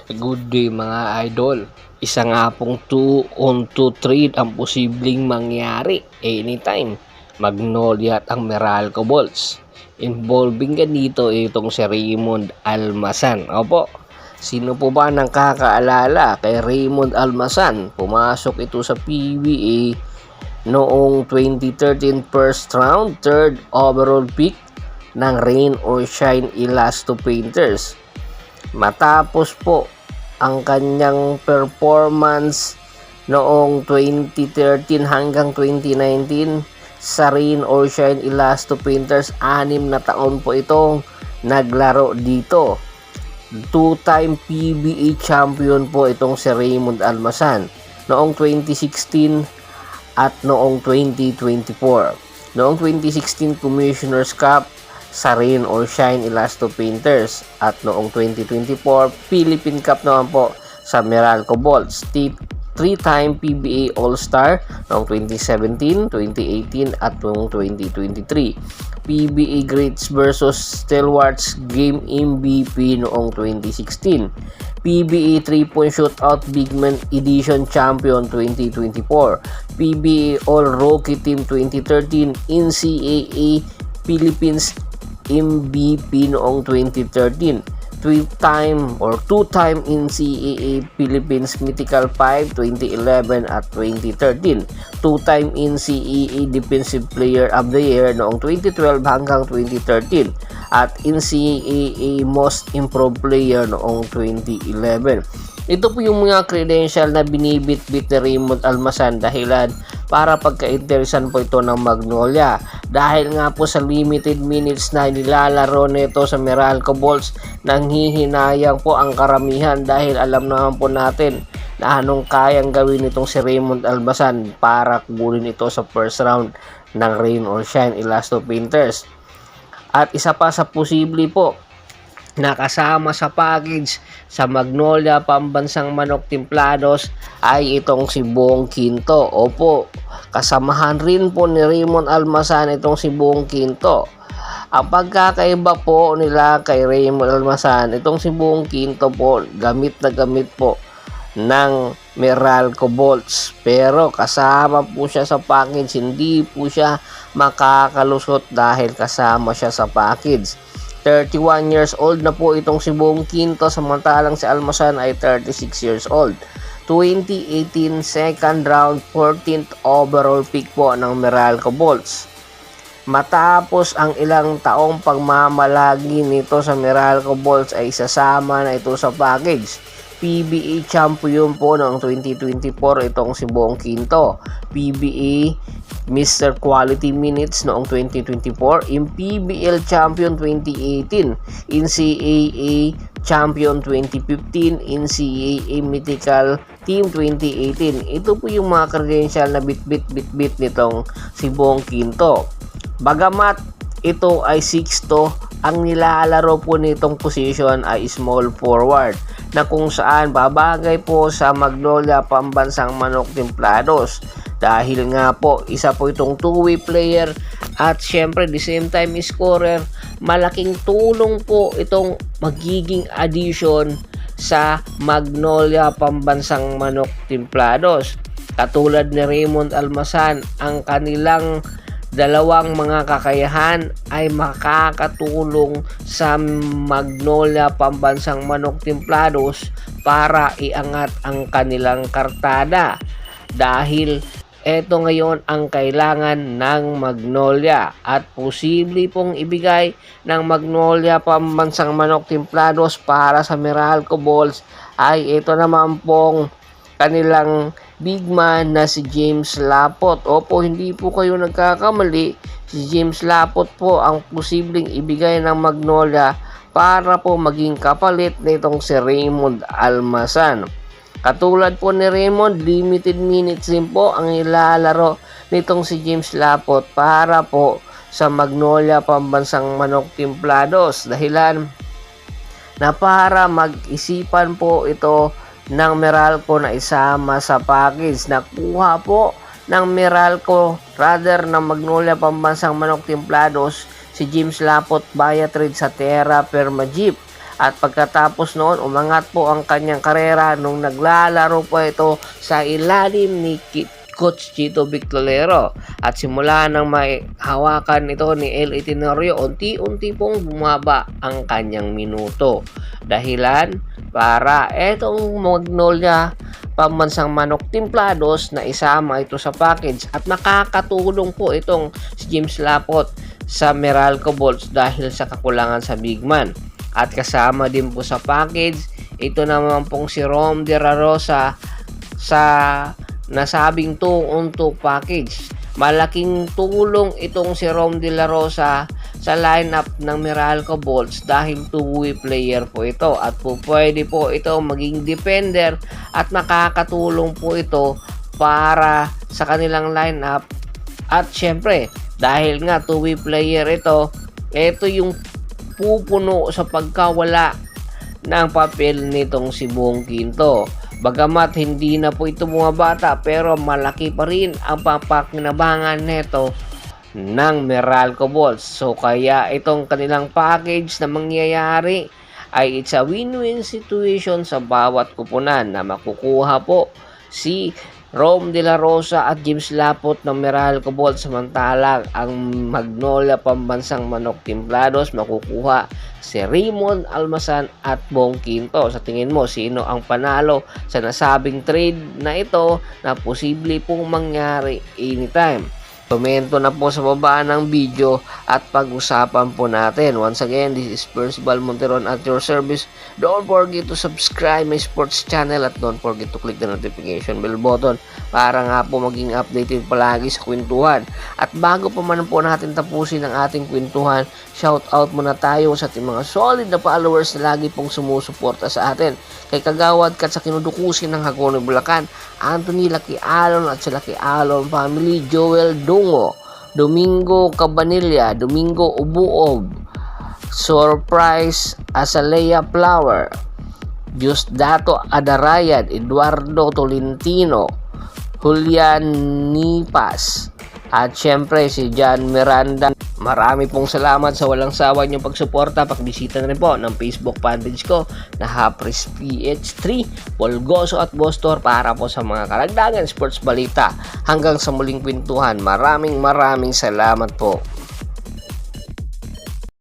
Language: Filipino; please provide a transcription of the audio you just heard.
Good day mga idol. Isa nga pong 2-on-2 trade ang posibleng mangyari anytime. Magnolia at ang Meralco Balls. Involving ganito itong si Raymond Almasan. Opo, sino po ba nang kakaalala kay Raymond Almasan? Pumasok ito sa PBA noong 2013 first round, third overall pick ng Rain or Shine Elasto Painters. Matapos po ang kanyang performance noong 2013 hanggang 2019 sa Rain or Shine Elasto Painters, 6 na taon po itong naglaro dito. Two-time PBA champion po itong si Raymond Almasan noong 2016 at noong 2024. Noong 2016 Commissioner's Cup sa Rain or Shine Elasto Painters at noong 2024 Philippine Cup naman po sa Meralco Balls. 3-time PBA All-Star noong 2017, 2018 at noong 2023. PBA Greats versus Stalwarts Game MVP noong 2016. PBA 3-point Shootout Big Man Edition Champion 2024. PBA All-Rookie Team 2013. NCAA Philippines MVP noong 2013. 2-time NCAA Philippines Mythical 5 2011 at 2013. 2-time NCAA Defensive Player of the Year noong 2012 hanggang 2013 at NCAA Most Improved Player noong 2011. Ito po yung mga credential na binibit-bit ni Raymond Almasan dahilan para pagka-interesan po ito ng Magnolia. Dahil nga po sa limited minutes na nilalaro nito sa Meralco Balls, nanghihinayang po ang karamihan dahil alam naman po natin na anong kayang gawin nitong si Raymond Almasan para kunin ito sa first round ng Rain or Shine Elasto Painters. At isa pa sa posible po nakasama sa package sa Magnolia Pambansang Manok Timplados ay itong si Bong Quinto. Opo, kasamahan rin po ni Raymond Almasan itong si Bong Quinto. Ang pagkakaiba po nila kay Raymond Almasan, itong si Bong Quinto po gamit na gamit po ng Meralco Balls, pero kasama po siya sa package, hindi po siya makakalusot dahil kasama siya sa package. 31 years old na po itong si Bong Quinto, samantalang si Almasan ay 36 years old. 2018 second round 14th overall pick po ng Meralco Balls. Matapos ang ilang taong pagmamalagi nito sa Meralco Balls ay sasama na ito sa package. PBA champion po noong 2024 itong si Bong Quinto. PBA Mr. Quality Minutes noong 2024, in PBL Champion 2018, NCAA Champion 2015, NCAA Mythical Team 2018. Ito po yung mga credential na bit nitong si Bong Quinto. Bagamat ito ay 6'2", ang nilalaro po nitong position ay small forward na kung saan babagay po sa Magnolia Pambansang Manok Timplados dahil nga po isa po itong two-way player at syempre the same time scorer. Malaking tulong po itong magiging addition sa Magnolia Pambansang Manok Timplados. Katulad ni Raymond Almasan, ang kanilang dalawang mga kakayahan ay makakatulong sa Magnolia Pambansang Manok Timplados para iangat ang kanilang kartada dahil ito ngayon ang kailangan ng Magnolia at posible pong ibigay ng Magnolia Pambansang Manok Timplados para sa Meralco Balls ay ito naman pong kanilang big man na si James Lapot. Opo, hindi po kayo nagkakamali. Si James Lapot po ang posibleng ibigay ng Magnolia para po maging kapalit nitong si Raymond Almasan. Katulad po ni Raymond, limited minutes din po ang ilalaro nitong si James Lapot para po sa Magnolia Pambansang Manok Timplados. Dahilan na para mag-isipan po ito ng Meralco na isama sa package. Nakuha po ng Meralco ng Magnolia Pambansang Manok Timplados si James Lapot via trade sa Terra Perma Jeep At pagkatapos noon, umangat po ang kanyang karera nung naglalaro po ito sa ilalim ni Coach Chito Victorero. At simula nang may hawakan ito ni L.A. Tenorio, unti-unti pong bumaba ang kanyang minuto. Dahilan para etong Magnolia Pambansang Manok Timplados na isama ito sa package at makakatulong po itong si James Lapot sa Meralco Bolts dahil sa kakulangan sa big man. At kasama din po sa package ito naman pong si Rom De La Rosa sa nasabing 2-on-2 package. Malaking tulong itong si Rom De La Rosa sa lineup ng Meralco Bolts dahil two-way player po ito at po pwede po ito maging defender at makakatulong po ito para sa kanilang lineup. At syempre dahil nga two-way player ito yung pupuno sa pagkawala ng papel nitong si Bong Quinto. Bagamat hindi na po ito mga bata pero malaki pa rin ang papakinabangan nito ng Meralco Bolts. So kaya itong kanilang package na mangyayari ay it's a win-win situation sa bawat kupunan na makukuha po si Rom De La Rosa at James Lapot ng Meralco Bolts, samantalang ang Magnolia Pambansang Manok Timplados makukuha si Raymond Almasan at Bong Quinto. Sa tingin mo, sino ang panalo sa nasabing trade na ito na posible pong mangyari anytime? Komento na po sa baba ng video at pag-usapan po natin. Once again, this is Percival Monteron at your service. Don't forget to subscribe my sports channel at don't forget to click the notification bell button para nga po maging updated palagi sa kwentuhan. At bago pa man po natin tapusin ang ating kwentuhan, shout out muna tayo sa ating mga solid na followers na lagi pong sumusuporta sa atin. Kay Kagawad Kat sa kinudukusin ng Hagonoy Bulacan, Anthony Laki Alon at sa Laki Alon family, Joel Dungo, Domingo Cabanilla, Domingo Ubuob, Surprise Azalea Flower, Diosdato Adarayan, Eduardo Tolentino, Julian Nipas, at syempre si John Miranda. Marami pong salamat sa walang sawa niyong pagsuporta. Pakibisita na rin po ng Facebook fanpage ko na Hapris PH3, Polgoso at Bostor para po sa mga karagdagan sports balita. Hanggang sa muling kwentuhan, maraming salamat po.